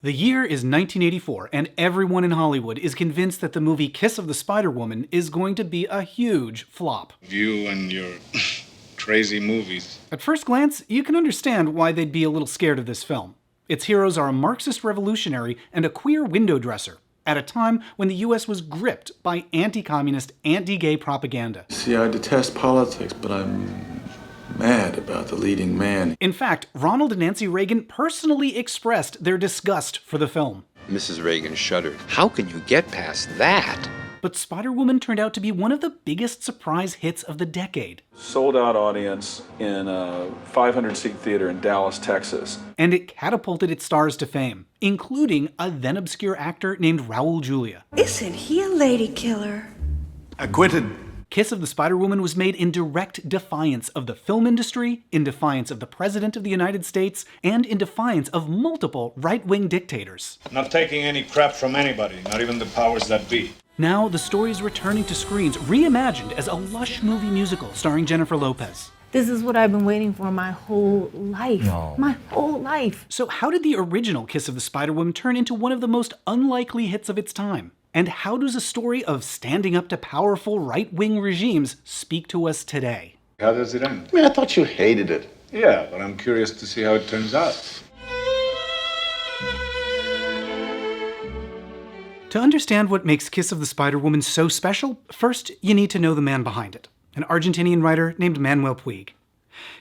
The year is 1984, and everyone in Hollywood is convinced that the movie Kiss of the Spider-Woman is going to be a huge flop. You and your crazy movies. At first glance, you can understand why they'd be a little scared of this film. Its heroes are a Marxist revolutionary and a queer window dresser, at a time when the US was gripped by anti-communist, anti-gay propaganda. See, I detest politics, but I'm mad about the leading man. In fact, Ronald and Nancy Reagan personally expressed their disgust for the film. Mrs. Reagan shuddered. How can you get past that? But Spider-Woman turned out to be one of the biggest surprise hits of the decade. Sold out audience in a 500-seat theater in Dallas, Texas. And it catapulted its stars to fame, including a then-obscure actor named Raul Julia. Isn't he a lady killer? Acquitted. Kiss of the Spider-Woman was made in direct defiance of the film industry, in defiance of the President of the United States, and in defiance of multiple right-wing dictators. Not taking any crap from anybody, not even the powers that be. Now, the story is returning to screens, reimagined as a lush movie musical starring Jennifer Lopez. This is what I've been waiting for my whole life. My whole life. So how did the original Kiss of the Spider-Woman turn into one of the most unlikely hits of its time? And how does a story of standing up to powerful right-wing regimes speak to us today? How does it end? I mean, I thought you hated it. Yeah, but I'm curious to see how it turns out. To understand what makes Kiss of the Spider-Woman so special, first you need to know the man behind it, an Argentinian writer named Manuel Puig.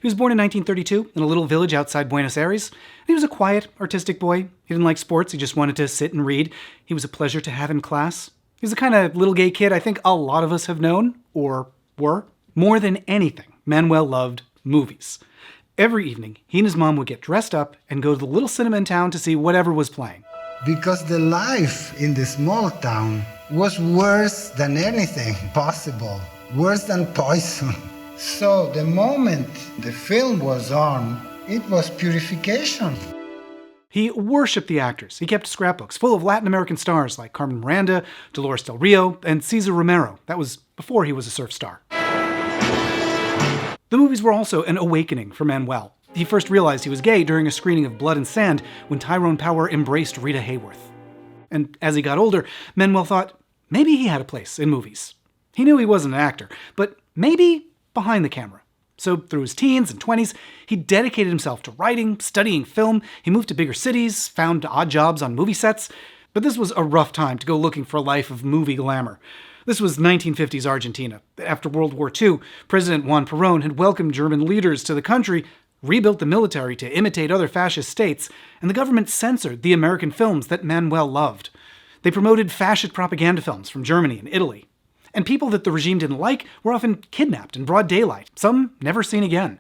He was born in 1932 in a little village outside Buenos Aires. He was a quiet, artistic boy. He didn't like sports, he just wanted to sit and read. He was a pleasure to have in class. He was the kind of little gay kid I think a lot of us have known, or were. More than anything, Manuel loved movies. Every evening, he and his mom would get dressed up and go to the little cinema in town to see whatever was playing. Because the life in the small town was worse than anything possible, worse than poison. So the moment the film was on, it was purification. He worshipped the actors. He kept scrapbooks full of Latin American stars like Carmen Miranda, Dolores Del Rio, and Cesar Romero. That was before he was a surf star. The movies were also an awakening for Manuel. He first realized he was gay during a screening of Blood and Sand when Tyrone Power embraced Rita Hayworth. And as he got older, Manuel thought maybe he had a place in movies. He knew he wasn't an actor, but maybe behind the camera. So through his teens and 20s, he dedicated himself to writing, studying film. He moved to bigger cities, found odd jobs on movie sets. But this was a rough time to go looking for a life of movie glamour. This was 1950s Argentina. After World War II, President Juan Perón had welcomed German leaders to the country, rebuilt the military to imitate other fascist states, and the government censored the American films that Manuel loved. They promoted fascist propaganda films from Germany and Italy. And people that the regime didn't like were often kidnapped in broad daylight, some never seen again.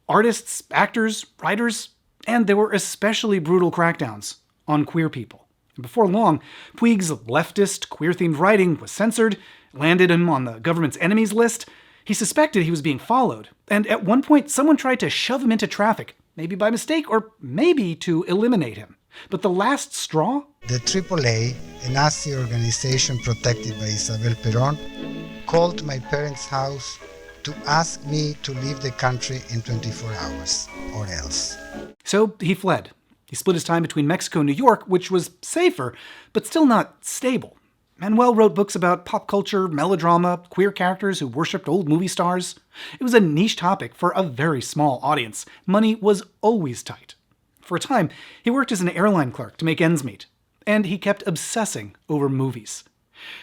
Artists, actors, writers, and there were especially brutal crackdowns on queer people. And before long, Puig's leftist, queer-themed writing was censored, landed him on the government's enemies list. He suspected he was being followed, and at one point someone tried to shove him into traffic, maybe by mistake or maybe to eliminate him. But the last straw? The AAA, a Nazi organization protected by Isabel Perón, called my parents' house to ask me to leave the country in 24 hours, or else. So he fled. He split his time between Mexico and New York, which was safer, but still not stable. Manuel wrote books about pop culture, melodrama, queer characters who worshipped old movie stars. It was a niche topic for a very small audience. Money was always tight. For a time, he worked as an airline clerk to make ends meet. And he kept obsessing over movies.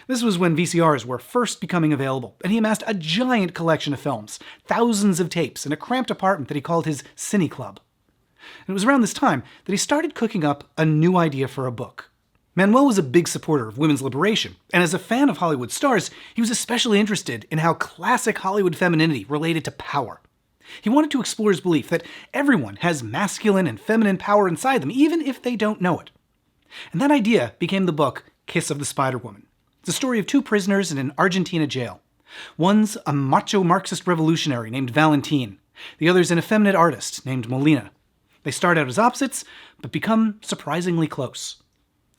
This was when VCRs were first becoming available, and he amassed a giant collection of films, thousands of tapes, in a cramped apartment that he called his Cine Club. And it was around this time that he started cooking up a new idea for a book. Manuel was a big supporter of women's liberation, and as a fan of Hollywood stars, he was especially interested in how classic Hollywood femininity related to power. He wanted to explore his belief that everyone has masculine and feminine power inside them, even if they don't know it. And that idea became the book Kiss of the Spider-Woman. It's the story of two prisoners in an Argentina jail. One's a macho Marxist revolutionary named Valentine. The other's an effeminate artist named Molina. They start out as opposites, but become surprisingly close.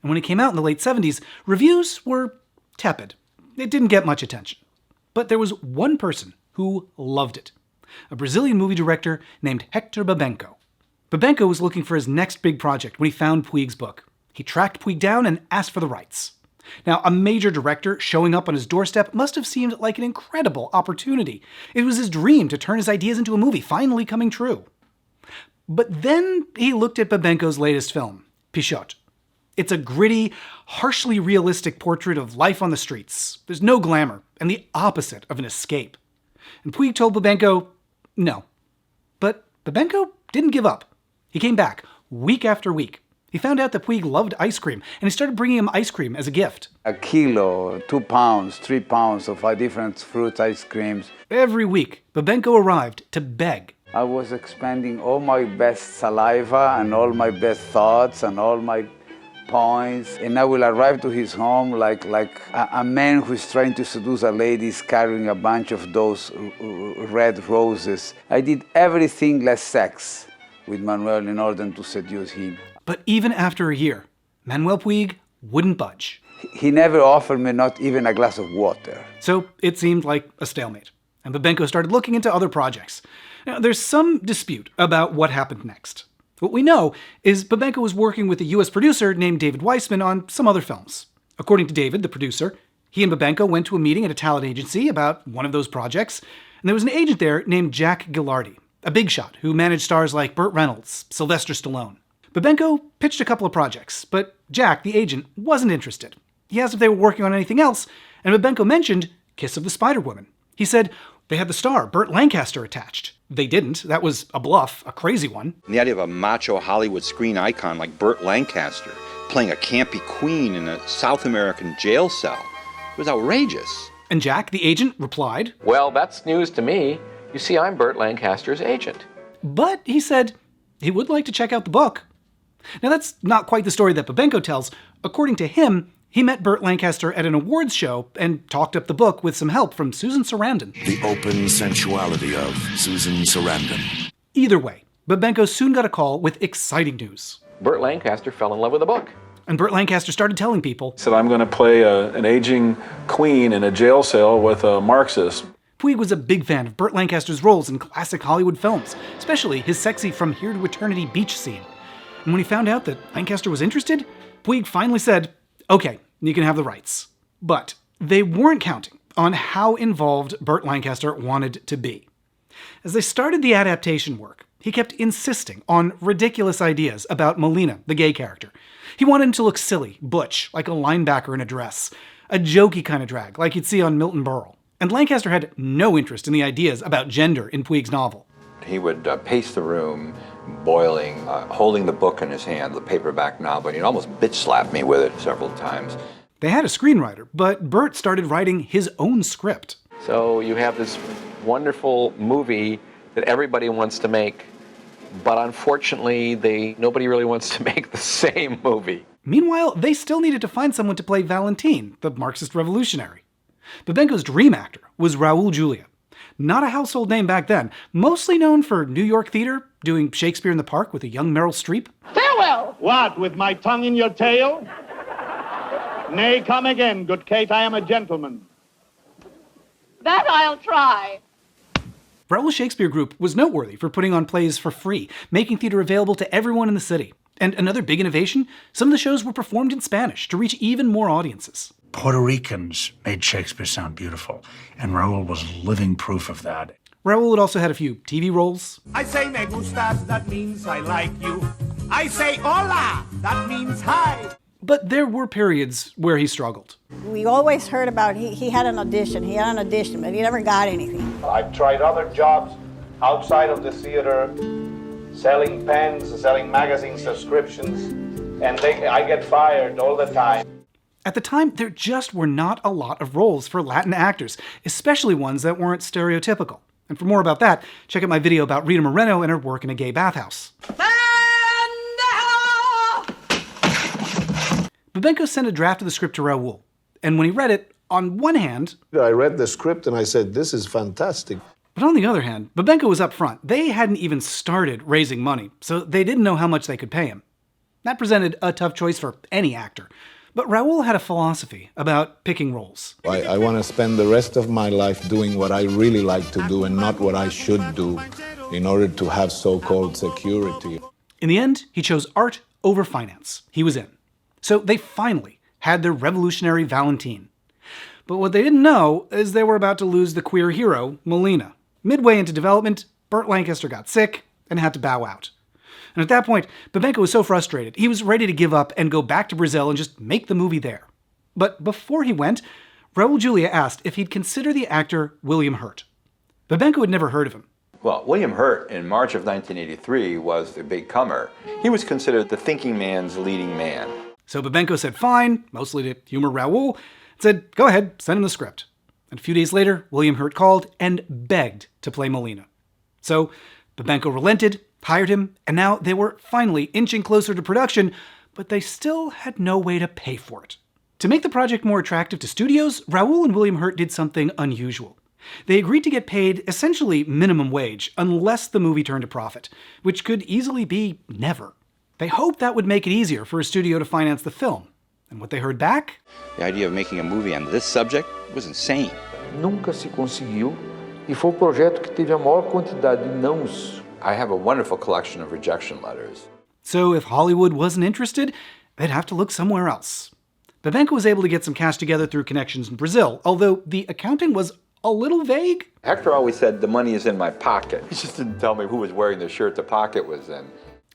And when it came out in the late 70s, reviews were tepid. It didn't get much attention. But there was one person who loved it. A Brazilian movie director named Hector Babenco. Babenco was looking for his next big project when he found Puig's book. He tracked Puig down and asked for the rights. Now, a major director showing up on his doorstep must have seemed like an incredible opportunity. It was his dream to turn his ideas into a movie, finally coming true. But then he looked at Babenco's latest film, Pichotte. It's a gritty, harshly realistic portrait of life on the streets. There's no glamour, and the opposite of an escape. And Puig told Babenco, no. But Babenco didn't give up. He came back, week after week. He found out that Puig loved ice cream, and he started bringing him ice cream as a gift. A kilo, 2 pounds, 3 pounds of different fruit ice creams. Every week, Babenco arrived to beg. I was expending all my best saliva and all my best thoughts and all my points, and I will arrive to his home like a man who's trying to seduce a lady is carrying a bunch of those red roses. I did everything less sex with Manuel in order to seduce him. But even after a year, Manuel Puig wouldn't budge. He never offered me not even a glass of water. So it seemed like a stalemate, and Babenco started looking into other projects. Now, there's some dispute about what happened next. What we know is Babenco was working with a US producer named David Weissman on some other films. According to David, the producer, he and Babenco went to a meeting at a talent agency about one of those projects, and there was an agent there named Jack Gilardi, a big shot who managed stars like Burt Reynolds, Sylvester Stallone. Babenco pitched a couple of projects, but Jack, the agent, wasn't interested. He asked if they were working on anything else, and Babenco mentioned Kiss of the Spider-Woman. He said they had the star, Burt Lancaster, attached. They didn't. That was a bluff, a crazy one. And the idea of a macho Hollywood screen icon like Burt Lancaster playing a campy queen in a South American jail cell was outrageous. And Jack, the agent, replied, "Well, that's news to me. You see, I'm Burt Lancaster's agent." But he said he would like to check out the book. Now, that's not quite the story that Babenco tells. According to him, he met Burt Lancaster at an awards show and talked up the book with some help from Susan Sarandon. The open sensuality of Susan Sarandon. Either way, Babenco soon got a call with exciting news. Burt Lancaster fell in love with the book. And Burt Lancaster started telling people, Said, I'm going to play an aging queen in a jail cell with a Marxist. Puig was a big fan of Burt Lancaster's roles in classic Hollywood films, especially his sexy From Here to Eternity beach scene. And when he found out that Lancaster was interested, Puig finally said, okay, you can have the rights. But they weren't counting on how involved Burt Lancaster wanted to be. As they started the adaptation work, he kept insisting on ridiculous ideas about Molina, the gay character. He wanted him to look silly, butch, like a linebacker in a dress, a jokey kind of drag, like you'd see on Milton Berle. And Lancaster had no interest in the ideas about gender in Puig's novel. He would pace the room, boiling, holding the book in his hand, the paperback novel, and he'd almost bitch slap me with it several times. They had a screenwriter, but Burt started writing his own script. So you have this wonderful movie that everybody wants to make, but unfortunately, nobody really wants to make the same movie. Meanwhile, they still needed to find someone to play Valentine, the Marxist revolutionary. Babenco's dream actor was Raul Julia. Not a household name back then, mostly known for New York theater, doing Shakespeare in the Park with a young Meryl Streep. Farewell! What, with my tongue in your tail? Nay, come again, good Kate, I am a gentleman. That I'll try. Raoul's Shakespeare group was noteworthy for putting on plays for free, making theater available to everyone in the city. And another big innovation, some of the shows were performed in Spanish to reach even more audiences. Puerto Ricans made Shakespeare sound beautiful, and Raul was living proof of that. Raul had also had a few TV roles. I say me gustas, that means I like you. I say hola, that means hi. But there were periods where he struggled. We always heard about he had an audition, but he never got anything. I've tried other jobs outside of the theater, selling pens, selling magazine subscriptions, and I get fired all the time. At the time, there just were not a lot of roles for Latin actors, especially ones that weren't stereotypical. And for more about that, check out my video about Rita Moreno and her work in a gay bathhouse. Babenco sent a draft of the script to Raul, and when he read it, on one hand... I read the script and I said, this is fantastic. But on the other hand, Babenco was up front. They hadn't even started raising money, so they didn't know how much they could pay him. That presented a tough choice for any actor. But Raul had a philosophy about picking roles. I want to spend the rest of my life doing what I really like to do and not what I should do in order to have so-called security. In the end, he chose art over finance. He was in. So they finally had their revolutionary Valentine. But what they didn't know is they were about to lose the queer hero, Molina. Midway into development, Burt Lancaster got sick and had to bow out. And at that point, Babenco was so frustrated, he was ready to give up and go back to Brazil and just make the movie there. But before he went, Raul Julia asked if he'd consider the actor William Hurt. Babenco had never heard of him. Well, William Hurt in March of 1983 was the big comer. He was considered the thinking man's leading man. So Babenco said fine, mostly to humor Raul, and said, go ahead, send him the script. And a few days later, William Hurt called and begged to play Molina. So Babenco relented, hired him, and now they were finally inching closer to production, but they still had no way to pay for it. To make the project more attractive to studios, Raul and William Hurt did something unusual. They agreed to get paid essentially minimum wage unless the movie turned a profit, which could easily be never. They hoped that would make it easier for a studio to finance the film. And what they heard back? The idea of making a movie on this subject was insane. Nunca se conseguiu e foi o projeto que teve a maior quantidade de nãos. I have a wonderful collection of rejection letters. So if Hollywood wasn't interested, they'd have to look somewhere else. Babenco was able to get some cash together through connections in Brazil, although the accounting was a little vague. Hector always said the money is in my pocket. He just didn't tell me who was wearing the shirt the pocket was in.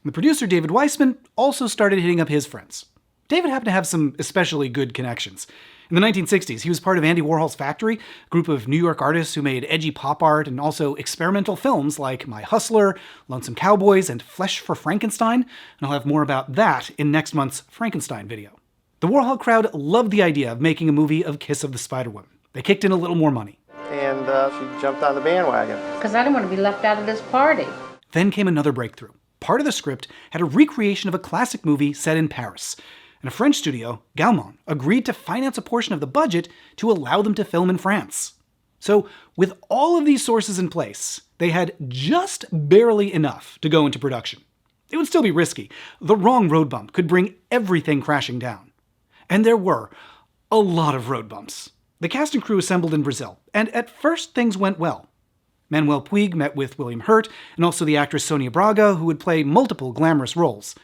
The producer, David Weissman, also started hitting up his friends. David happened to have some especially good connections. In the 1960s, he was part of Andy Warhol's Factory, a group of New York artists who made edgy pop art and also experimental films like My Hustler, Lonesome Cowboys, and Flesh for Frankenstein, and I'll have more about that in next month's Frankenstein video. The Warhol crowd loved the idea of making a movie of Kiss of the Spider-Woman. They kicked in a little more money. And she jumped on the bandwagon. Because I didn't want to be left out of this party. Then came another breakthrough. Part of the script had a recreation of a classic movie set in Paris. And a French studio, Gaumont, agreed to finance a portion of the budget to allow them to film in France. So, with all of these sources in place, they had just barely enough to go into production. It would still be risky. The wrong road bump could bring everything crashing down. And there were a lot of road bumps. The cast and crew assembled in Brazil, and at first things went well. Manuel Puig met with William Hurt and also the actress Sonia Braga, who would play multiple glamorous roles.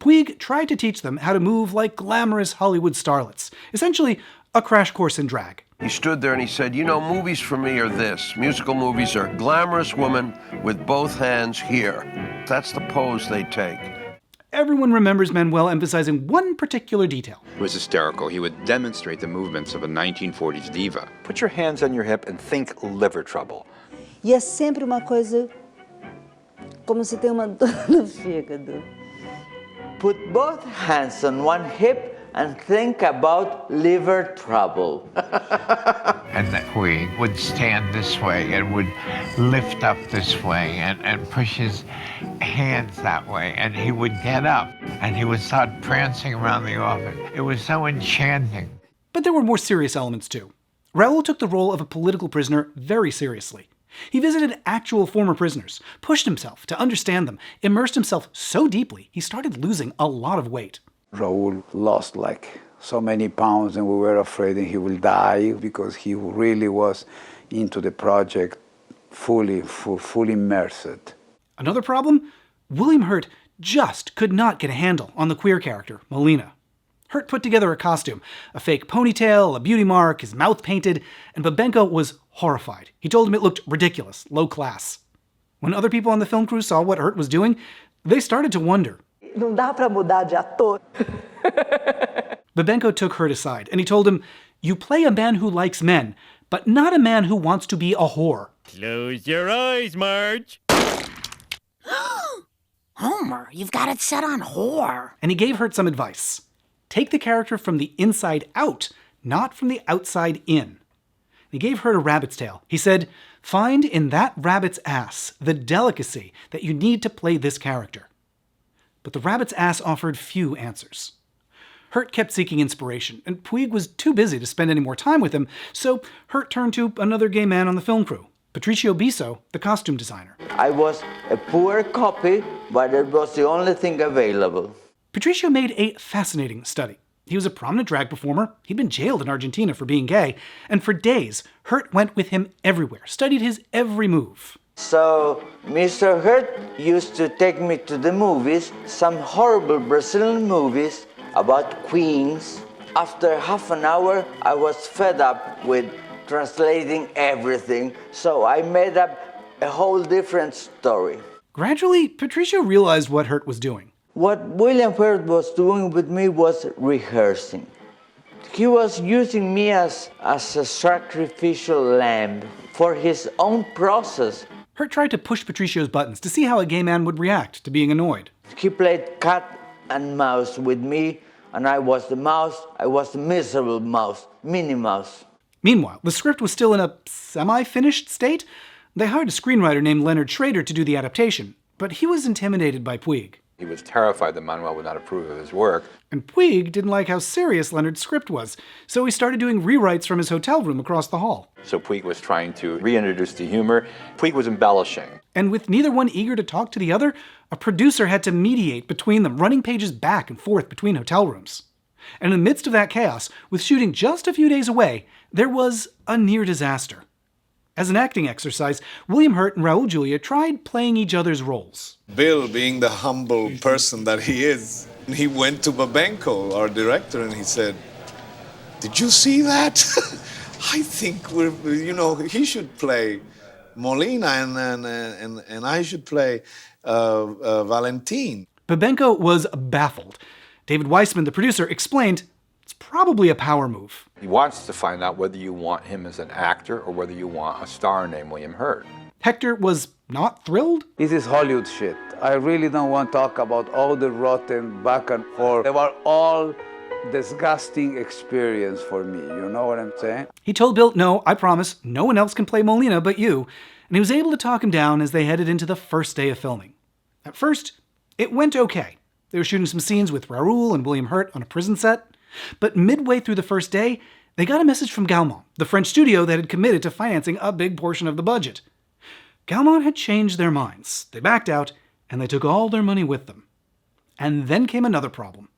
Puig tried to teach them how to move like glamorous Hollywood starlets, essentially a crash course in drag. He stood there and he said, you know, movies for me are this. Musical movies are glamorous women with both hands here. That's the pose they take. Everyone remembers Manuel emphasizing one particular detail. It was hysterical. He would demonstrate the movements of a 1940s diva. Put your hands on your hip and think liver trouble. E é sempre uma coisa como se tem uma dor no fígado. Put both hands on one hip and think about liver trouble. And that we would stand this way and would lift up this way and push his hands that way. And he would get up and he would start prancing around the office. It was so enchanting. But there were more serious elements too. Raul took the role of a political prisoner very seriously. He visited actual former prisoners, pushed himself to understand them, immersed himself so deeply he started losing a lot of weight. Raul lost like so many pounds and we were afraid that he will die because he really was into the project fully immersed. Another problem? William Hurt just could not get a handle on the queer character, Molina. Hurt put together a costume, a fake ponytail, a beauty mark, his mouth painted, and Babenco was horrified. He told him it looked ridiculous, low class. When other people on the film crew saw what Hurt was doing, they started to wonder. Não dá para mudar de ator. Babenco took Hurt aside, and he told him, you play a man who likes men, but not a man who wants to be a whore. Close your eyes, Marge. Homer, you've got it set on whore. And he gave Hurt some advice. Take the character from the inside out, not from the outside in. He gave Hurt a rabbit's tail. He said, find in that rabbit's ass the delicacy that you need to play this character. But the rabbit's ass offered few answers. Hurt kept seeking inspiration, and Puig was too busy to spend any more time with him, so Hurt turned to another gay man on the film crew, Patricio Bisso, the costume designer. I was a poor copy, but it was the only thing available. Patricio made a fascinating study. He was a prominent drag performer, he'd been jailed in Argentina for being gay, and for days, Hurt went with him everywhere, studied his every move. So, Mr. Hurt used to take me to the movies, some horrible Brazilian movies. about queens. After half an hour, I was fed up with translating everything, so I made up a whole different story. Gradually, Patricio realized what Hurt was doing. What William Hurt was doing with me was rehearsing. He was using me as a sacrificial lamb for his own process. Hurt tried to push Patricio's buttons to see how a gay man would react to being annoyed. He played cat and mouse with me, and I was the mouse. I was the miserable mouse, Minnie Mouse. Meanwhile, the script was still in a semi-finished state. They hired a screenwriter named Leonard Schrader to do the adaptation, but he was intimidated by Puig. He was terrified that Manuel would not approve of his work. And Puig didn't like how serious Leonard's script was, so he started doing rewrites from his hotel room across the hall. So Puig was trying to reintroduce the humor. Puig was embellishing. And with neither one eager to talk to the other, a producer had to mediate between them, running pages back and forth between hotel rooms. And in the midst of that chaos, with shooting just a few days away, there was a near disaster. As an acting exercise, William Hurt and Raul Julia tried playing each other's roles. Bill, being the humble person that he is, he went to Babenco, our director, and he said, "Did you see that? I think he should play Molina and I should play Valentine." Babenco was baffled. David Weissman, the producer, explained it's probably a power move. He wants to find out whether you want him as an actor or whether you want a star named William Hurt. Hector was not thrilled. This is Hollywood shit. I really don't want to talk about all the rotten back and forth. They were all disgusting experience for me. You know what I'm saying? He told Bill, "No, I promise, no one else can play Molina but you." And he was able to talk him down as they headed into the first day of filming. At first, it went okay. They were shooting some scenes with Raul and William Hurt on a prison set. But midway through the first day, they got a message from Gaumont, the French studio that had committed to financing a big portion of the budget. Gaumont had changed their minds. They backed out, and they took all their money with them. And then came another problem.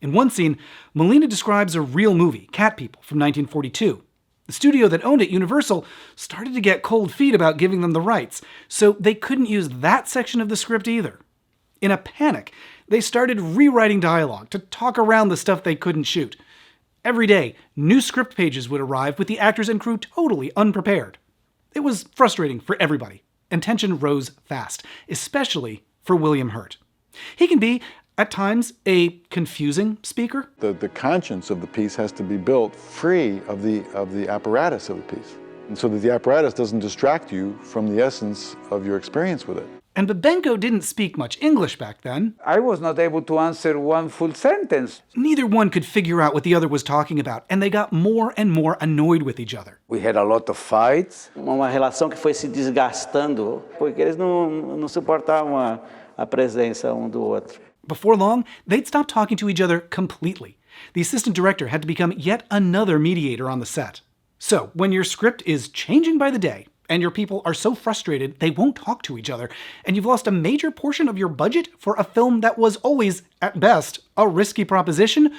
In one scene, Molina describes a real movie, Cat People, from 1942. The studio that owned it, Universal, started to get cold feet about giving them the rights, so they couldn't use that section of the script either. In a panic, they started rewriting dialogue to talk around the stuff they couldn't shoot. Every day, new script pages would arrive with the actors and crew totally unprepared. It was frustrating for everybody, and tension rose fast, especially for William Hurt. He can be, at times, a confusing speaker. The conscience of the piece has to be built free of the apparatus of the piece, and so that the apparatus doesn't distract you from the essence of your experience with it. And Babenco didn't speak much English back then. I was not able to answer one full sentence. Neither one could figure out what the other was talking about, and they got more and more annoyed with each other. We had a lot of fights. Uma relação que foi se desgastando, porque eles não suportavam a presença do outro. Before long, they'd stop talking to each other completely. The assistant director had to become yet another mediator on the set. So, when your script is changing by the day, and your people are so frustrated they won't talk to each other, and you've lost a major portion of your budget for a film that was always, at best, a risky proposition,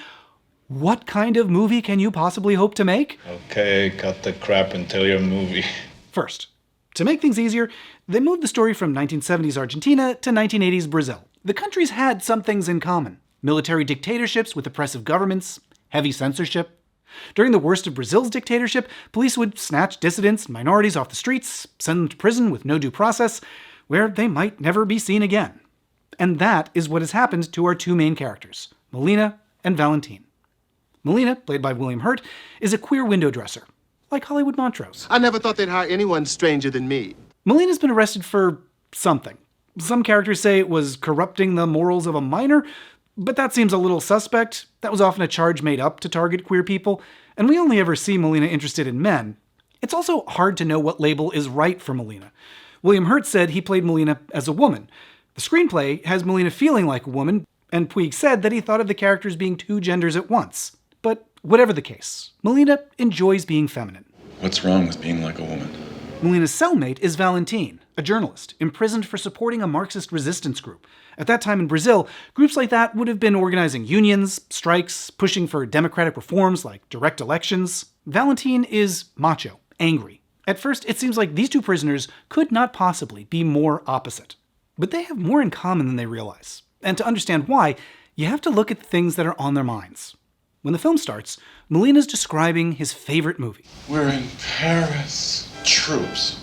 what kind of movie can you possibly hope to make? Okay, cut the crap and tell your movie. First, to make things easier, they moved the story from 1970s Argentina to 1980s Brazil. The countries had some things in common: military dictatorships with oppressive governments, heavy censorship. During the worst of Brazil's dictatorship, police would snatch dissidents and minorities off the streets, send them to prison with no due process, where they might never be seen again. And that is what has happened to our two main characters, Molina and Valentine. Molina, played by William Hurt, is a queer window dresser, like Hollywood Montrose. I never thought they'd hire anyone stranger than me. Molina's been arrested for something. Some characters say it was corrupting the morals of a minor, but that seems a little suspect. That was often a charge made up to target queer people, and we only ever see Molina interested in men. It's also hard to know what label is right for Molina. William Hurt said he played Molina as a woman. The screenplay has Molina feeling like a woman, and Puig said that he thought of the characters being two genders at once. But whatever the case, Molina enjoys being feminine. What's wrong with being like a woman? Molina's cellmate is Valentine, a journalist imprisoned for supporting a Marxist resistance group. At that time in Brazil, groups like that would have been organizing unions, strikes, pushing for democratic reforms like direct elections. Valentine is macho, angry. At first, it seems like these two prisoners could not possibly be more opposite. But they have more in common than they realize. And to understand why, you have to look at the things that are on their minds. When the film starts, Molina's describing his favorite movie. We're in Paris. Troops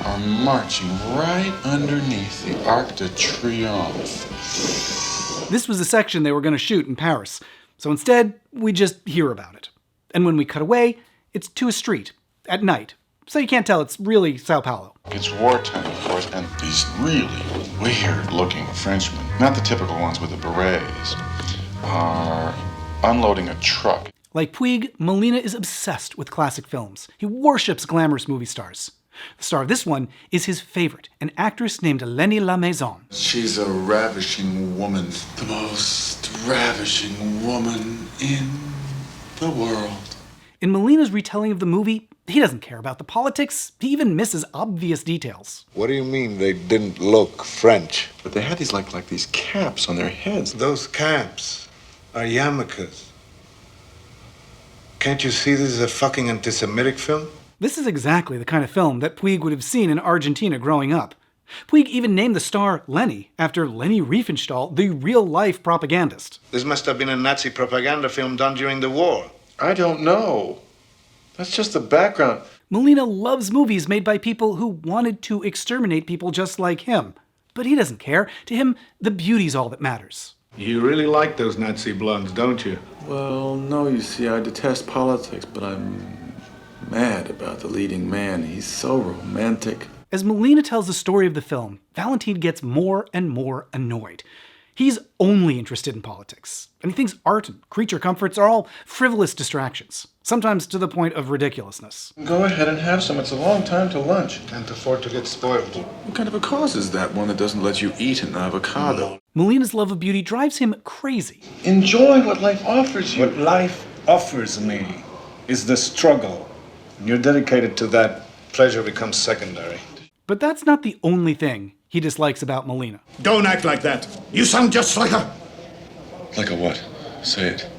are marching right underneath the Arc de Triomphe. This was the section they were going to shoot in Paris, so instead, we just hear about it. And when we cut away, it's to a street, at night, so you can't tell it's really Sao Paulo. It's wartime, of course, and these really weird-looking Frenchmen, not the typical ones with the berets, are unloading a truck. Like Puig, Molina is obsessed with classic films. He worships glamorous movie stars. The star of this one is his favorite, an actress named Lenny La Maison. She's a ravishing woman, the most ravishing woman in the world. In Molina's retelling of the movie, he doesn't care about the politics. He even misses obvious details. What do you mean they didn't look French? But they had these like these caps on their heads. Those caps are yarmulkes. Can't you see this is a fucking anti-Semitic film? This is exactly the kind of film that Puig would have seen in Argentina growing up. Puig even named the star Lenny after Leni Riefenstahl, the real-life propagandist. This must have been a Nazi propaganda film done during the war. I don't know. That's just the background. Molina loves movies made by people who wanted to exterminate people just like him. But he doesn't care. To him, the beauty's all that matters. You really like those Nazi blondes, don't you? Well, no, you see, I detest politics, but I'm mad about the leading man. He's so romantic. As Molina tells the story of the film, Valentine gets more and more annoyed. He's only interested in politics, and he thinks art and creature comforts are all frivolous distractions, sometimes to the point of ridiculousness. Go ahead and have some. It's a long time to lunch. Can't afford to get spoiled. What kind of a cause is that one that doesn't let you eat an avocado? Molina's love of beauty drives him crazy. Enjoy what life offers you. What life offers me is the struggle. When you're dedicated to that, pleasure becomes secondary. But that's not the only thing he dislikes about Molina. Don't act like that. You sound just like a... Like a what? Say it.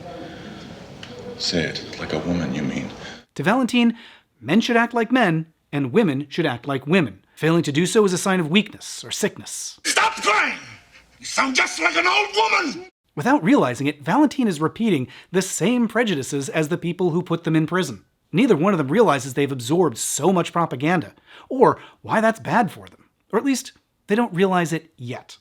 Say it. Like a woman, you mean? To Valentine, men should act like men, and women should act like women. Failing to do so is a sign of weakness or sickness. Stop crying! You sound just like an old woman! Without realizing it, Valentine is repeating the same prejudices as the people who put them in prison. Neither one of them realizes they've absorbed so much propaganda, or why that's bad for them. Or at least, they don't realize it yet.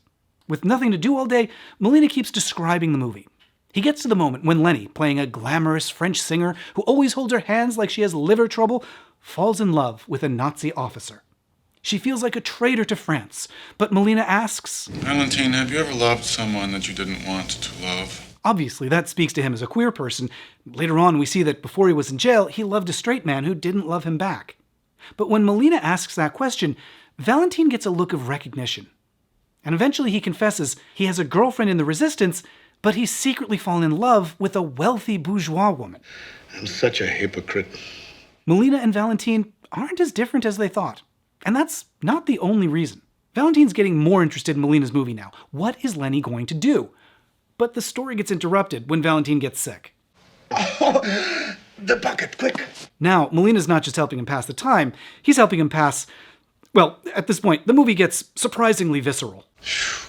With nothing to do all day, Molina keeps describing the movie. He gets to the moment when Lenny, playing a glamorous French singer who always holds her hands like she has liver trouble, falls in love with a Nazi officer. She feels like a traitor to France, but Molina asks, Valentine, have you ever loved someone that you didn't want to love? Obviously, that speaks to him as a queer person. Later on, we see that before he was in jail, he loved a straight man who didn't love him back. But when Molina asks that question, Valentine gets a look of recognition. And eventually he confesses he has a girlfriend in the resistance, but he's secretly fallen in love with a wealthy bourgeois woman. I'm such a hypocrite. Molina and Valentine aren't as different as they thought. And that's not the only reason. Valentine's getting more interested in Molina's movie now. What is Lenny going to do? But the story gets interrupted when Valentine gets sick. Oh, the bucket, quick! Now, Molina's not just helping him pass the time, he's helping him pass... Well, at this point, the movie gets surprisingly visceral.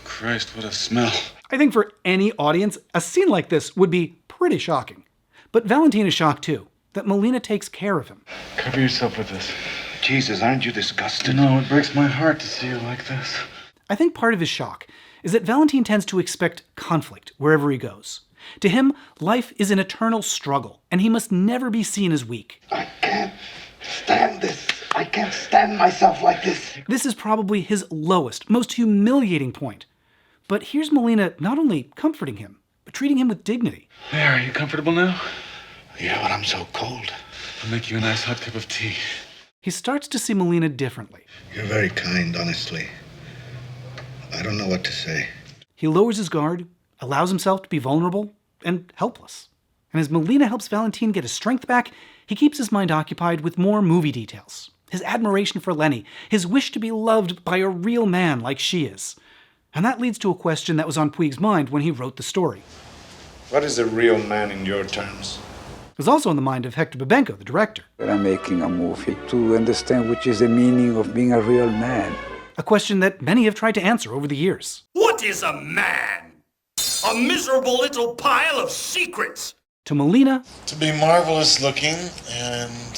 Christ, what a smell. I think for any audience, a scene like this would be pretty shocking. But Valentine is shocked too, that Molina takes care of him. Cover yourself with this. Jesus, aren't you disgusted? No, it breaks my heart to see you like this. I think part of his shock is that Valentine tends to expect conflict wherever he goes. To him, life is an eternal struggle, and he must never be seen as weak. I can't stand this. I can't stand myself like this. This is probably his lowest, most humiliating point. But here's Molina not only comforting him, but treating him with dignity. There, are you comfortable now? Yeah, but I'm so cold. I'll make you a nice hot cup of tea. He starts to see Molina differently. You're very kind, honestly. I don't know what to say. He lowers his guard, allows himself to be vulnerable and helpless. And as Molina helps Valentine get his strength back, he keeps his mind occupied with more movie details. His admiration for Lenny, his wish to be loved by a real man like she is. And that leads to a question that was on Puig's mind when he wrote the story. What is a real man in your terms? It was also on the mind of Hector Babenco, the director. I'm making a movie to understand which is the meaning of being a real man. A question that many have tried to answer over the years. What is a man? A miserable little pile of secrets. To Molina, to be marvelous looking and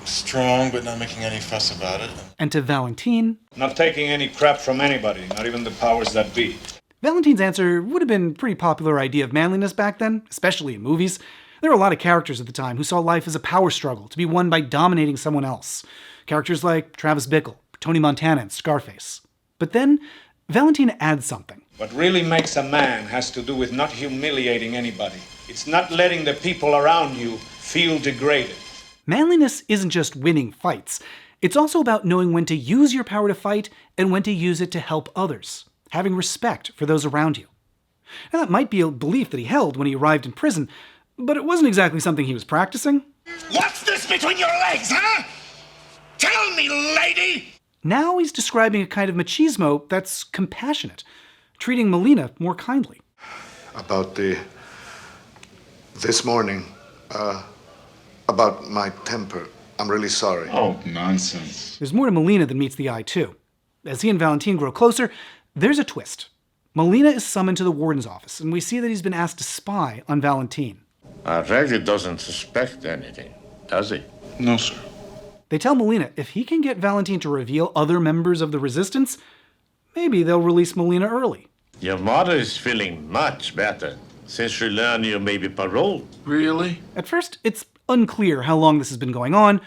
strong, but not making any fuss about it. And to Valentine, not taking any crap from anybody, not even the powers that be. Valentine's answer would have been a pretty popular idea of manliness back then, especially in movies. There were a lot of characters at the time who saw life as a power struggle to be won by dominating someone else. Characters like Travis Bickle, Tony Montana, and Scarface. But then, Valentine adds something. What really makes a man has to do with not humiliating anybody. It's not letting the people around you feel degraded. Manliness isn't just winning fights. It's also about knowing when to use your power to fight and when to use it to help others. Having respect for those around you. Now, that might be a belief that he held when he arrived in prison, but it wasn't exactly something he was practicing. What's this between your legs, huh? Tell me, lady! Now he's describing a kind of machismo that's compassionate, treating Molina more kindly. About this morning, about my temper. I'm really sorry. Oh, nonsense. There's more to Molina than meets the eye, too. As he and Valentine grow closer, there's a twist. Molina is summoned to the warden's office, and we see that he's been asked to spy on Valentine. Reggie doesn't suspect anything, does he? No, sir. They tell Molina if he can get Valentine to reveal other members of the resistance, maybe they'll release Molina early. Your mother is feeling much better since she learned you may be paroled. Really? At first, it's unclear how long this has been going on,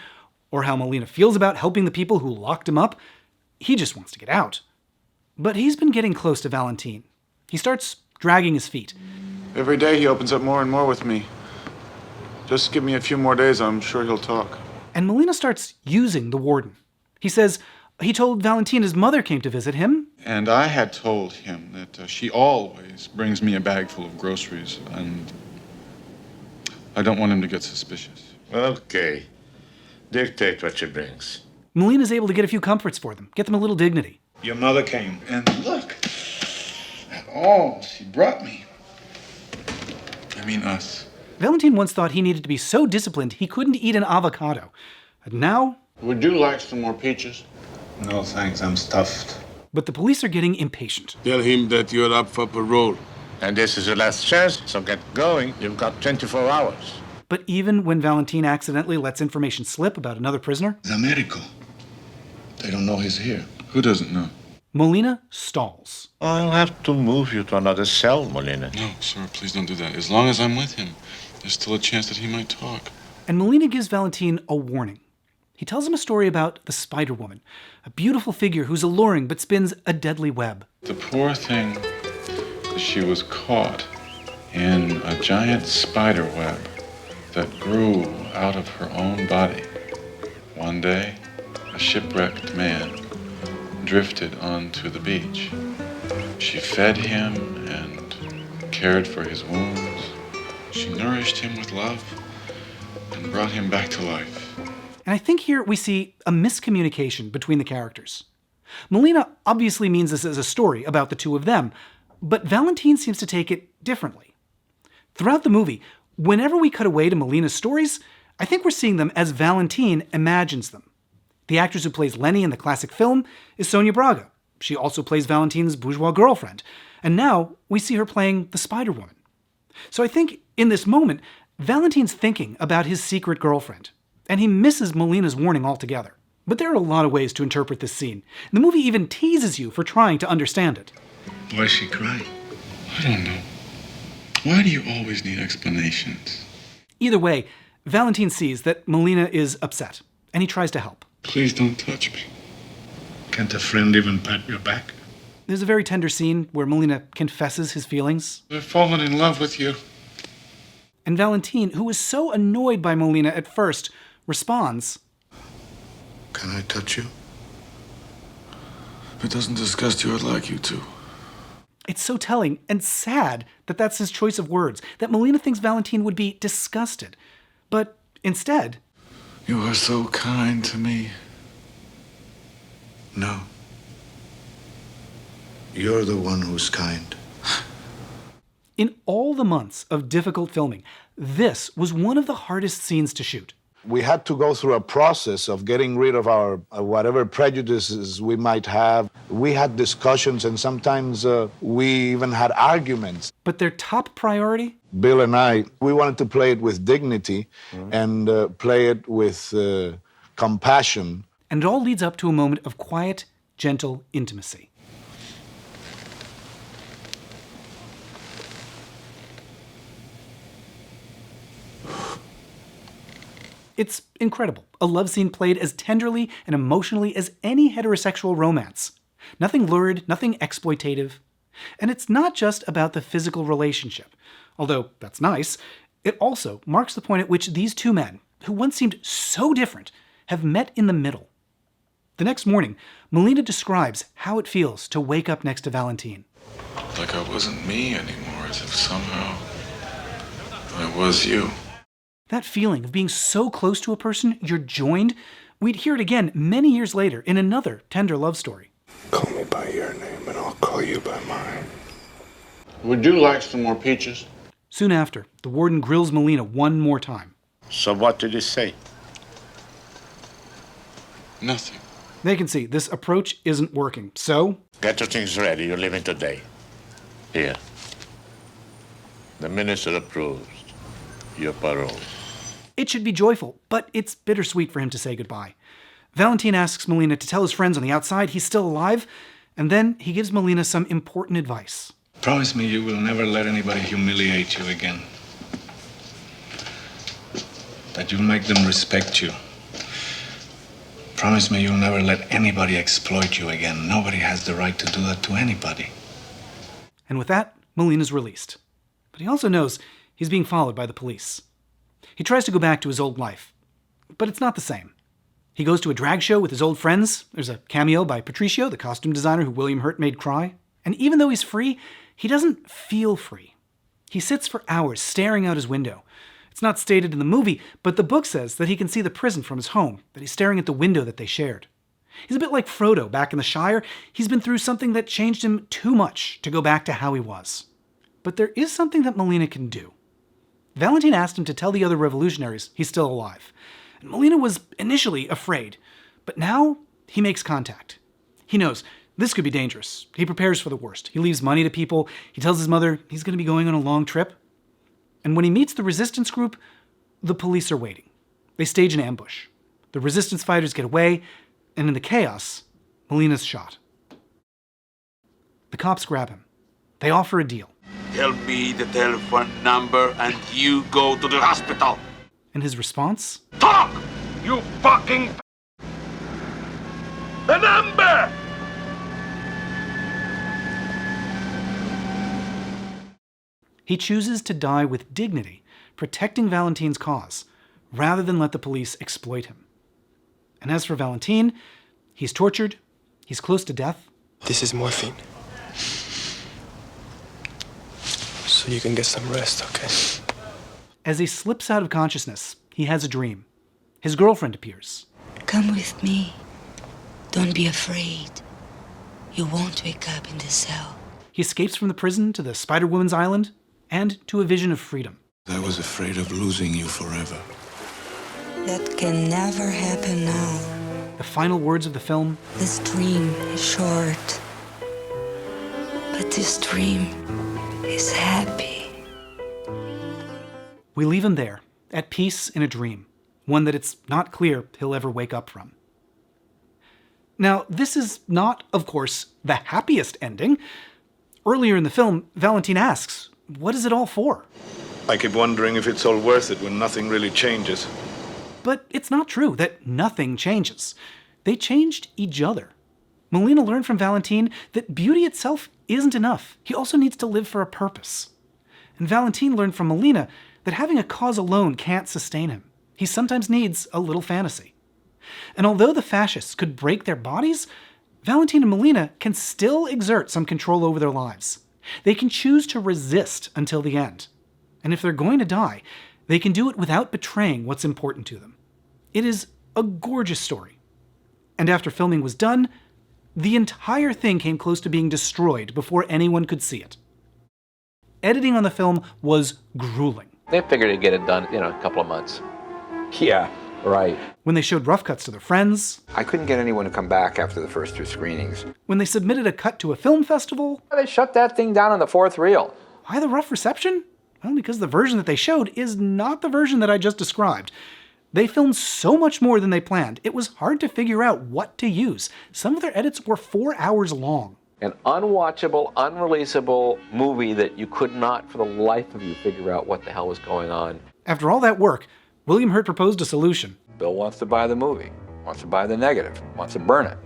or how Molina feels about helping the people who locked him up. He just wants to get out. But he's been getting close to Valentine. He starts dragging his feet. Every day he opens up more and more with me. Just give me a few more days, I'm sure he'll talk. And Molina starts using the warden. He says he told Valentine his mother came to visit him. And I had told him that she always brings me a bag full of groceries, and I don't want him to get suspicious. Okay. Dictate what she brings. Molina's able to get a few comforts for them, get them a little dignity. Your mother came. And look at all she brought me. I mean us. Valentine once thought he needed to be so disciplined he couldn't eat an avocado. And now... Would you like some more peaches? No, thanks. I'm stuffed. But the police are getting impatient. Tell him that you're up for parole. And this is your last chance, so get going. You've got 24 hours. But even when Valentine accidentally lets information slip about another prisoner... The medical. They don't know he's here. Who doesn't know? Molina stalls. I'll have to move you to another cell, Molina. No, sir, please don't do that. As long as I'm with him, there's still a chance that he might talk. And Molina gives Valentine a warning. He tells him a story about the Spider Woman, a beautiful figure who's alluring but spins a deadly web. The poor thing, she was caught in a giant spider web that grew out of her own body. One day, a shipwrecked man drifted onto the beach. She fed him and cared for his wounds. She nourished him with love and brought him back to life. And I think here we see a miscommunication between the characters. Molina obviously means this as a story about the two of them, but Valentine seems to take it differently. Throughout the movie, whenever we cut away to Molina's stories, I think we're seeing them as Valentine imagines them. The actress who plays Lenny in the classic film is Sonia Braga. She also plays Valentine's bourgeois girlfriend. And now we see her playing the Spider Woman. So I think in this moment, Valentine's thinking about his secret girlfriend, and he misses Molina's warning altogether. But there are a lot of ways to interpret this scene. The movie even teases you for trying to understand it. Why is she crying? I don't know. Why do you always need explanations? Either way, Valentine sees that Molina is upset, and he tries to help. Please don't touch me. Can't a friend even pat your back? There's a very tender scene where Molina confesses his feelings. I've fallen in love with you. And Valentine, who was so annoyed by Molina at first, responds, Can I touch you? If it doesn't disgust you, I'd like you to. It's so telling and sad that that's his choice of words, that Molina thinks Valentine would be disgusted. But instead... You are so kind to me. No. You're the one who's kind. In all the months of difficult filming, this was one of the hardest scenes to shoot. We had to go through a process of getting rid of our whatever prejudices we might have. We had discussions, and sometimes we even had arguments. But their top priority? Bill and I, we wanted to play it with dignity and play it with compassion. And it all leads up to a moment of quiet, gentle intimacy. It's incredible. A love scene played as tenderly and emotionally as any heterosexual romance. Nothing lurid, nothing exploitative. And it's not just about the physical relationship. Although that's nice, it also marks the point at which these two men, who once seemed so different, have met in the middle. The next morning, Molina describes how it feels to wake up next to Valentine. Like I wasn't me anymore, as if somehow I was you. That feeling of being so close to a person you're joined, we'd hear it again many years later in another tender love story. Call me by your name and I'll call you by mine. Would you like some more peaches? Soon after, the warden grills Molina one more time. So what did he say? Nothing. They can see this approach isn't working, so... Get your things ready, you're leaving today. Here. The minister approves your parole. It should be joyful, but it's bittersweet for him to say goodbye. Valentine asks Molina to tell his friends on the outside he's still alive, and then he gives Molina some important advice. Promise me you will never let anybody humiliate you again. That you'll make them respect you. Promise me you'll never let anybody exploit you again. Nobody has the right to do that to anybody. And with that, Molina's released. But he also knows he's being followed by the police. He tries to go back to his old life, but it's not the same. He goes to a drag show with his old friends. There's a cameo by Patricio, the costume designer who William Hurt made cry. And even though he's free, he doesn't feel free. He sits for hours staring out his window. It's not stated in the movie, but the book says that he can see the prison from his home, that he's staring at the window that they shared. He's a bit like Frodo back in the Shire. He's been through something that changed him too much to go back to how he was. But there is something that Molina can do. Valentine asked him to tell the other revolutionaries he's still alive. And Molina was initially afraid, but now he makes contact. He knows this could be dangerous. He prepares for the worst. He leaves money to people. He tells his mother he's going to be going on a long trip. And when he meets the resistance group, the police are waiting. They stage an ambush. The resistance fighters get away, and in the chaos, Molina's shot. The cops grab him. They offer a deal. Tell me the telephone number and you go to the hospital. And his response? Talk! You fucking... The number! He chooses to die with dignity, protecting Valentine's cause, rather than let the police exploit him. And as for Valentine, he's tortured, he's close to death. This is morphine. So you can get some rest, okay? As he slips out of consciousness, he has a dream. His girlfriend appears. Come with me. Don't be afraid. You won't wake up in the cell. He escapes from the prison to the Spider-Woman's island and to a vision of freedom. I was afraid of losing you forever. That can never happen now. The final words of the film. This dream is short, but this dream is happy. We leave him there, at peace in a dream, one that it's not clear he'll ever wake up from. Now, this is not, of course, the happiest ending. Earlier in the film, Valentine asks, what is it all for? I keep wondering if it's all worth it when nothing really changes. But it's not true that nothing changes. They changed each other. Molina learned from Valentine that beauty itself isn't enough. He also needs to live for a purpose. And Valentine learned from Molina that having a cause alone can't sustain him. He sometimes needs a little fantasy. And although the fascists could break their bodies, Valentine and Molina can still exert some control over their lives. They can choose to resist until the end. And if they're going to die, they can do it without betraying what's important to them. It is a gorgeous story. And after filming was done, the entire thing came close to being destroyed before anyone could see it. Editing on the film was grueling. They figured they'd get it done in a couple of months. Yeah, Right. When they showed rough cuts to their friends. I couldn't get anyone to come back after the first 2 screenings. When they submitted a cut to a film festival. They shut that thing down on the 4th reel. Why the rough reception? Well, because the version that they showed is not the version that I just described. They filmed so much more than they planned, it was hard to figure out what to use. Some of their edits were 4 hours long. An unwatchable, unreleasable movie that you could not for the life of you figure out what the hell was going on. After all that work, William Hurt proposed a solution. Bill wants to buy the movie, wants to buy the negative, wants to burn it.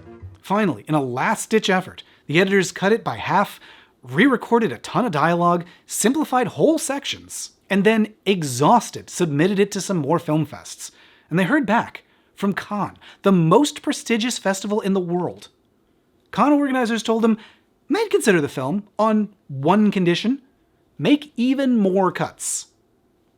Finally, in a last-ditch effort, the editors cut it by half, re-recorded a ton of dialogue, simplified whole sections, and then, exhausted, submitted it to some more film fests. And they heard back from Cannes, the most prestigious festival in the world. Cannes organizers told them they'd consider the film on one condition: make even more cuts.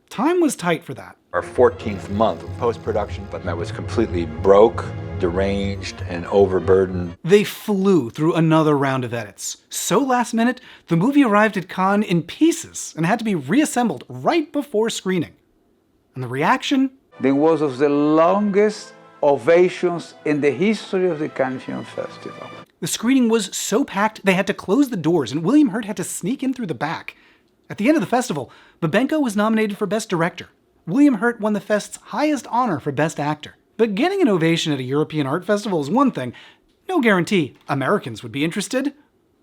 Time was tight for that. Our 14th month of post-production, but that was completely broke, deranged, and overburdened. They flew through another round of edits. So last minute, the movie arrived at Cannes in pieces and had to be reassembled right before screening. And the reaction? There was of the longest ovations in the history of the Cannes Film Festival. The screening was so packed they had to close the doors and William Hurt had to sneak in through the back. At the end of the festival, Babenko was nominated for Best Director. William Hurt won the fest's highest honor for Best Actor. But getting an ovation at a European art festival is one thing. No guarantee Americans would be interested.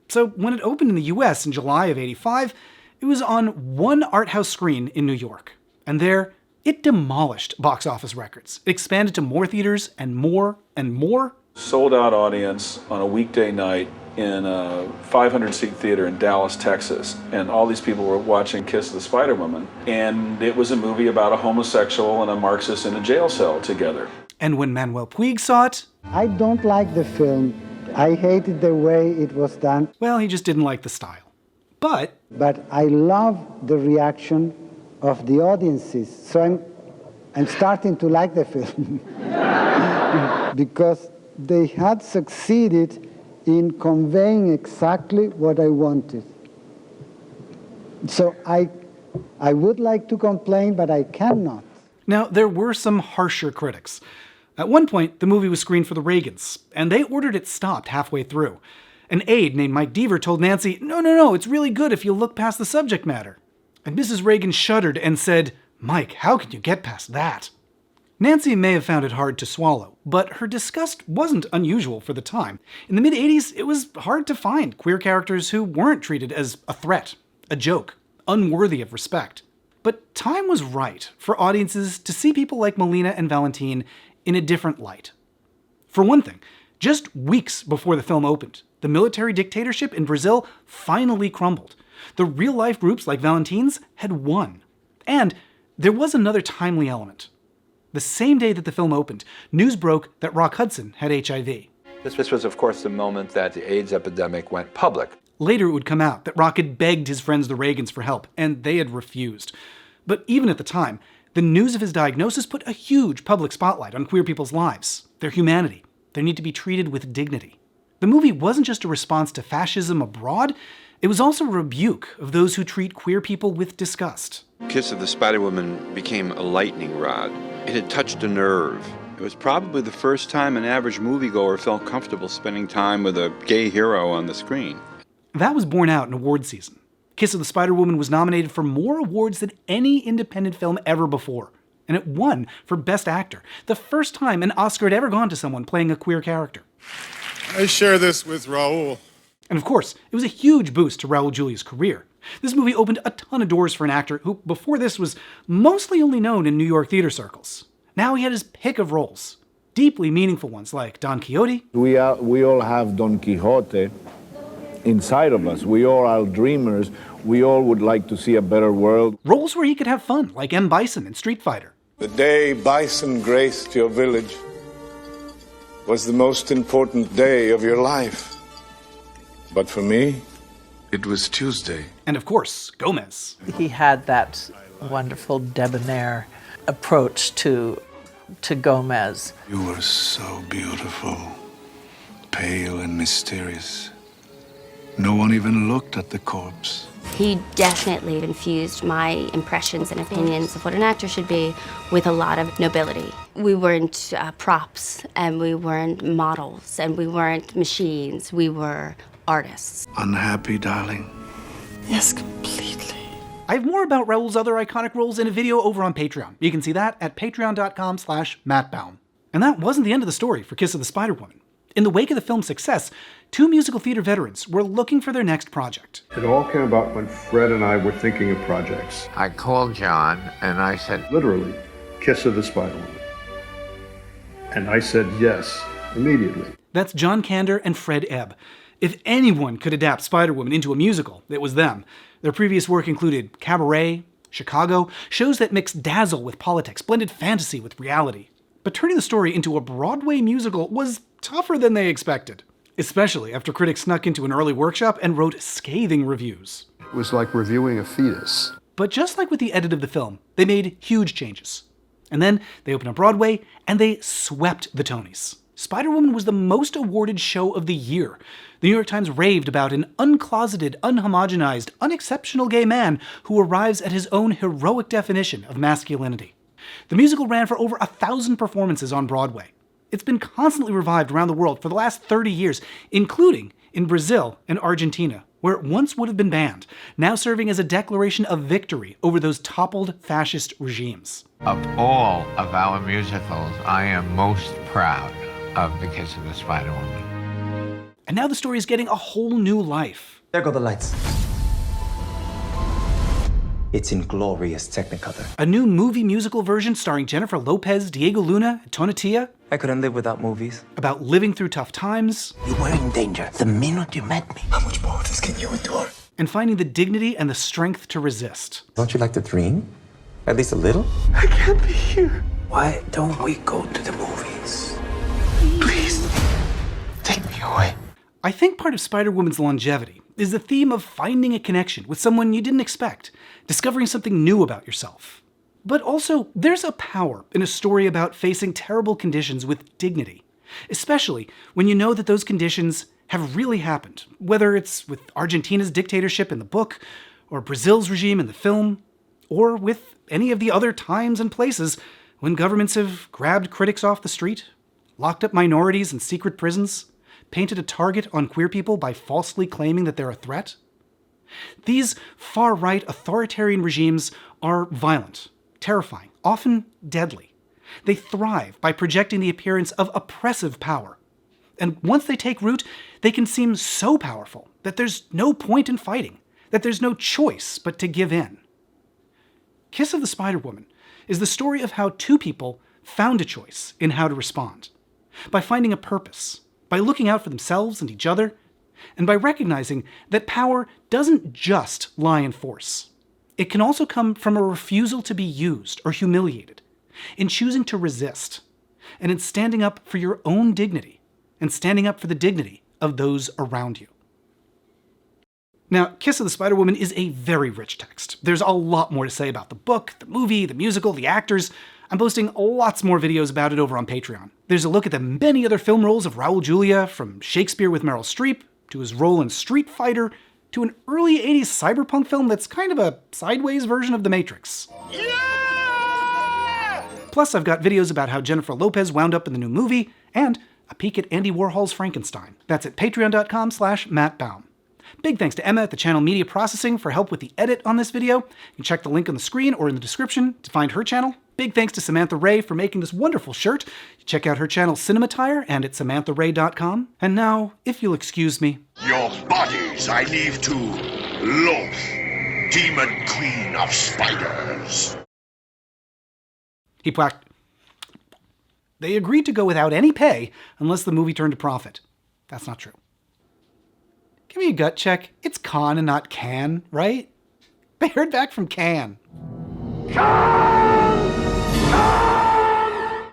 So when it opened in the US in July of '85, it was on one art house screen in New York. And there, it demolished box office records. It expanded to more theaters and more and more. Sold out audience on a weekday night in a 500-seat theater in Dallas, Texas. And all these people were watching Kiss of the Spider Woman. And it was a movie about a homosexual and a Marxist in a jail cell together. And when Manuel Puig saw it... I don't like the film. I hated the way it was done. Well, he just didn't like the style. But I love the reaction of the audiences. So I'm starting to like the film. Because they had succeeded in conveying exactly what I wanted. So I would like to complain, but I cannot. Now, there were some harsher critics. At one point, the movie was screened for the Reagans, and they ordered it stopped halfway through. An aide named Mike Deaver told Nancy, no, it's really good if you look past the subject matter. And Mrs. Reagan shuddered and said, Mike, how can you get past that? Nancy may have found it hard to swallow, but her disgust wasn't unusual for the time. In the mid-'80s, it was hard to find queer characters who weren't treated as a threat, a joke, unworthy of respect. But time was right for audiences to see people like Molina and Valentine in a different light. For one thing, just weeks before the film opened, the military dictatorship in Brazil finally crumbled. The real-life groups like Valentine's had won. And there was another timely element. The same day that the film opened, news broke that Rock Hudson had HIV. This was, of course, the moment that the AIDS epidemic went public. Later it would come out that Rock had begged his friends the Reagans for help, and they had refused. But even at the time, the news of his diagnosis put a huge public spotlight on queer people's lives, their humanity, their need to be treated with dignity. The movie wasn't just a response to fascism abroad, it was also a rebuke of those who treat queer people with disgust. Kiss of the Spider Woman became a lightning rod. It had touched a nerve. It was probably the first time an average moviegoer felt comfortable spending time with a gay hero on the screen. That was borne out in award season. Kiss of the Spider Woman was nominated for more awards than any independent film ever before. And it won for Best Actor, the first time an Oscar had ever gone to someone playing a queer character. I share this with Raul. And of course, it was a huge boost to Raul Julia's career. This movie opened a ton of doors for an actor who, before this, was mostly only known in New York theater circles. Now he had his pick of roles. Deeply meaningful ones like Don Quixote. We all have Don Quixote inside of us. We all are dreamers. We all would like to see a better world. Roles where he could have fun, like M. Bison in Street Fighter. The day Bison graced your village was the most important day of your life. But for me, it was Tuesday. And of course, Gomez. He had that wonderful debonair approach to Gomez. You were so beautiful, pale and mysterious. No one even looked at the corpse. He definitely infused my impressions and opinions of what an actor should be with a lot of nobility. We weren't props, and we weren't models, and we weren't machines. We were artists. Unhappy, darling? Yes, completely. I have more about Raoul's other iconic roles in a video over on Patreon. You can see that at patreon.com/mattbaum. And that wasn't the end of the story for Kiss of the Spider-Woman. In the wake of the film's success, 2 musical theater veterans were looking for their next project. It all came about when Fred and I were thinking of projects. I called John and I said, Literally, Kiss of the Spider-Woman. And I said yes, immediately. That's John Kander and Fred Ebb. If anyone could adapt Spider-Woman into a musical, it was them. Their previous work included Cabaret, Chicago, shows that mixed dazzle with politics, blended fantasy with reality. But turning the story into a Broadway musical was tougher than they expected, especially after critics snuck into an early workshop and wrote scathing reviews. It was like reviewing a fetus. But just like with the edit of the film, they made huge changes. And then they opened on Broadway, and they swept the Tonys. Spider-Woman was the most awarded show of the year. The New York Times raved about an uncloseted, unhomogenized, unexceptional gay man who arrives at his own heroic definition of masculinity. The musical ran for over 1,000 performances on Broadway. It's been constantly revived around the world for the last 30 years, including in Brazil and Argentina, where it once would have been banned, now serving as a declaration of victory over those toppled fascist regimes. of all of our musicals, I am most proud of The Kiss of the Spider-Woman. And now the story is getting a whole new life. There go the lights. It's in glorious Technicolor. A new movie musical version starring Jennifer Lopez, Diego Luna, and Tonatia. I couldn't live without movies. About living through tough times. You were in danger the minute you met me. How much more of this can you endure? And finding the dignity and the strength to resist. Don't you like to dream? At least a little? I can't be here. Why don't we go to the movies? Please, take me away. I think part of Spider-Woman's longevity is the theme of finding a connection with someone you didn't expect, discovering something new about yourself. But also, there's a power in a story about facing terrible conditions with dignity, especially when you know that those conditions have really happened, whether it's with Argentina's dictatorship in the book, or Brazil's regime in the film, or with any of the other times and places when governments have grabbed critics off the street, locked up minorities in secret prisons, painted a target on queer people by falsely claiming that they're a threat. These far-right authoritarian regimes are violent, terrifying, often deadly. They thrive by projecting the appearance of oppressive power. And once they take root, they can seem so powerful that there's no point in fighting, that there's no choice but to give in. Kiss of the Spider-Woman is the story of how two people found a choice in how to respond. By finding a purpose, by looking out for themselves and each other, and by recognizing that power doesn't just lie in force. It can also come from a refusal to be used or humiliated, in choosing to resist, and in standing up for your own dignity, and standing up for the dignity of those around you. Now, Kiss of the Spider-Woman is a very rich text. There's a lot more to say about the book, the movie, the musical, the actors. I'm posting lots more videos about it over on Patreon. There's a look at the many other film roles of Raul Julia, from Shakespeare with Meryl Streep, to his role in Street Fighter, to an early 80s cyberpunk film that's kind of a sideways version of The Matrix. Yeah! Plus, I've got videos about how Jennifer Lopez wound up in the new movie, and a peek at Andy Warhol's Frankenstein. That's at patreon.com/mattbaum. Big thanks to Emma at the Channel Media Processing for help with the edit on this video. You can check the link on the screen or in the description to find her channel. Big thanks to Samantha Ray for making this wonderful shirt. Check out her channel Cinematire and at samantharay.com. And now, if you'll excuse me. Your bodies I leave to Loth, demon queen of spiders. He placked. They agreed to go without any pay unless the movie turned a profit. That's not true. Give me a gut check. It's Con and not Can, right? They heard back from Can.